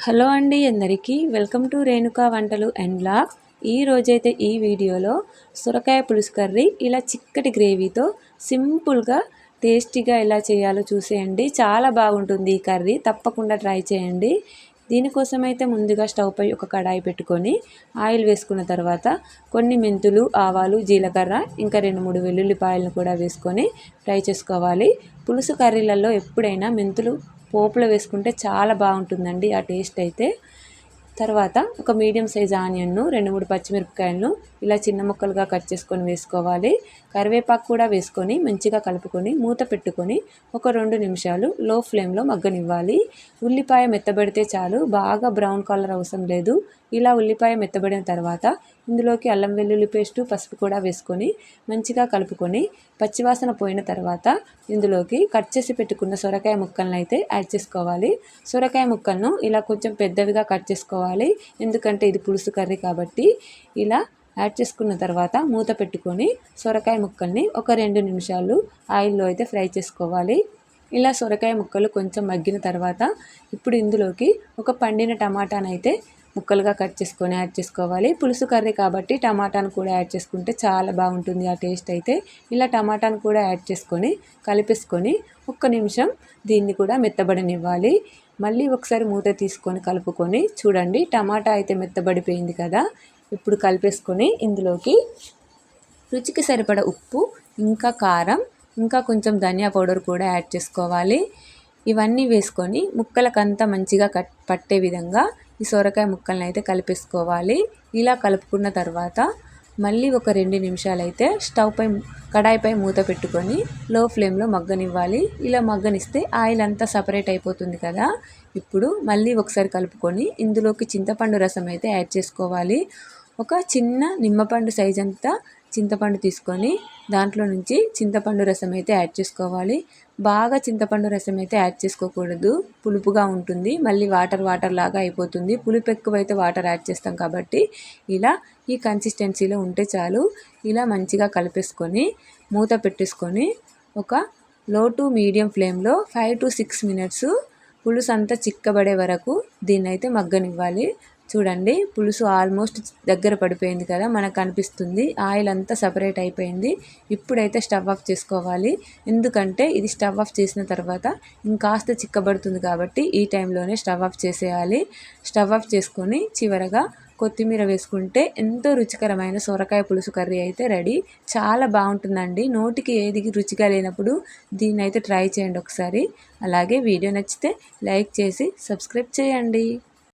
Hello అండి అందరికీ welcome to Renuka వంటలు అండ్ బ్లాగ్స్. ఈ రోజైతే ఈ వీడియోలో సొరకాయ పులుసు కర్రీ ఇలా చిక్కటి గ్రేవీతో సింపుల్గా టేస్టీగా ఎలా చేయాలో చూసేయండి. చాలా బాగుంటుంది ఈ కర్రీ, తప్పకుండా ట్రై చేయండి. దీనికోసం అయితే ముందుగా స్టవ్ పై ఒక కడాయి పెట్టుకొని ఆయిల్ వేసుకున్న తర్వాత కొన్ని మెంతులు, ఆవాలు, జీలకర్ర, ఇంకా 2-3 వెల్లుల్లిపాయలను కూడా వేసుకొని ఫ్రై చేసుకోవాలి. పులుసు కర్రీలలో ఎప్పుడైనా మెంతులు పోపులో వేసుకుంటే చాలా బాగుంటుందండి ఆ టేస్ట్ అయితే. తర్వాత ఒక మీడియం సైజ్ ఆనియన్ను, 2-3 పచ్చిమిరపకాయలను ఇలా చిన్న ముక్కలుగా కట్ చేసుకొని వేసుకోవాలి. కరివేపాకు కూడా వేసుకొని మంచిగా కలుపుకొని మూత పెట్టుకొని ఒక 2 నిమిషాలు లో ఫ్లేమ్లో మగ్గనివ్వాలి. ఉల్లిపాయ మెత్తబడితే చాలు, బాగా బ్రౌన్ కలర్ అవసరం లేదు. ఇలా ఉల్లిపాయ మెత్తబడిన తర్వాత ఇందులోకి అల్లం వెల్లుల్లి పేస్టు, పసుపు కూడా వేసుకొని మంచిగా కలుపుకొని పచ్చివాసన పోయిన తర్వాత ఇందులోకి కట్ చేసి పెట్టుకున్న సొరకాయ ముక్కలను అయితే యాడ్ చేసుకోవాలి. సొరకాయ ముక్కలను ఇలా కొంచెం పెద్దవిగా కట్ చేసుకోవాలి, ఎందుకంటే ఇది పులుసు కర్రీ కాబట్టి. ఇలా యాడ్ చేసుకున్న తర్వాత మూత పెట్టుకొని సొరకాయ ముక్కల్ని ఒక 2 నిమిషాలు ఆయిల్లో అయితే ఫ్రై చేసుకోవాలి. ఇలా సొరకాయ ముక్కలు కొంచెం మగ్గిన తర్వాత ఇప్పుడు ఇందులోకి ఒక పండిన టమాటానైతే ముక్కలుగా కట్ చేసుకొని యాడ్ చేసుకోవాలి. పులుసు కర్రీ కాబట్టి టమాటాను కూడా యాడ్ చేసుకుంటే చాలా బాగుంటుంది ఆ టేస్ట్ అయితే. ఇలా టమాటాను కూడా యాడ్ చేసుకొని కలిపేసుకొని ఒక్క నిమిషం దీన్ని కూడా మెత్తబడనివ్వాలి. మళ్ళీ ఒకసారి మూత తీసుకొని కలుపుకొని చూడండి, టమాటా అయితే మెత్తబడిపోయింది కదా. ఇప్పుడు కలిపేసుకొని ఇందులోకి రుచికి సరిపడ ఉప్పు, ఇంకా కారం, ఇంకా కొంచెం ధనియా పౌడర్ కూడా యాడ్ చేసుకోవాలి. ఇవన్నీ వేసుకొని ముక్కలకంతా మంచిగా పట్టే విధంగా ఈ సొరకాయ ముక్కలను అయితే కలిపేసుకోవాలి. ఇలా కలుపుకున్న తర్వాత మళ్ళీ ఒక 2 నిమిషాలు అయితే కడాయిపై మూత పెట్టుకొని లో ఫ్లేమ్లో మగ్గనివ్వాలి. ఇలా మగ్గనిస్తే ఆయిల్ అంతా సపరేట్ అయిపోతుంది కదా. ఇప్పుడు మళ్ళీ ఒకసారి కలుపుకొని ఇందులోకి చింతపండు రసం అయితే యాడ్ చేసుకోవాలి. ఒక చిన్న నిమ్మపండు సైజ్ అంతా చింతపండు తీసుకొని దాంట్లో నుంచి చింతపండు రసం అయితే యాడ్ చేసుకోవాలి. బాగా చింతపండు రసం అయితే యాడ్ చేసుకోకూడదు, పులుపుగా ఉంటుంది, మళ్ళీ వాటర్ లాగా అయిపోతుంది. పులుపు ఎక్కువైతే వాటర్ యాడ్ చేస్తాం కాబట్టి ఇలా ఈ కన్సిస్టెన్సీలో ఉంటే చాలు. ఇలా మంచిగా కలిపేసుకొని మూత పెట్టేసుకొని ఒక లో టు మీడియం ఫ్లేమ్లో 5 to 6 మినిట్స్ పులుసు అంతా చిక్కబడే వరకు దీన్నైతే మగ్గనివ్వాలి. చూడండి, పులుసు ఆల్మోస్ట్ దగ్గర పడిపోయింది కదా, మనకు అనిపిస్తుంది. ఆయిల్ అంతా సపరేట్ అయిపోయింది. ఇప్పుడైతే స్టవ్ ఆఫ్ చేసుకోవాలి, ఎందుకంటే ఇది స్టవ్ ఆఫ్ చేసిన తర్వాత ఇంకాస్త చిక్కబడుతుంది కాబట్టి ఈ టైంలోనే స్టవ్ ఆఫ్ చేసేయాలి. స్టవ్ ఆఫ్ చేసుకొని చివరగా కొత్తిమీర వేసుకుంటే ఎంతో రుచికరమైన సొరకాయ పులుసు కర్రీ అయితే రెడీ. చాలా బాగుంటుందండి. నోటికి ఏది రుచిగా లేనప్పుడు దీన్ని అయితే ట్రై చేయండి ఒకసారి. అలాగే వీడియో నచ్చితే లైక్ చేసి సబ్స్క్రైబ్ చేయండి.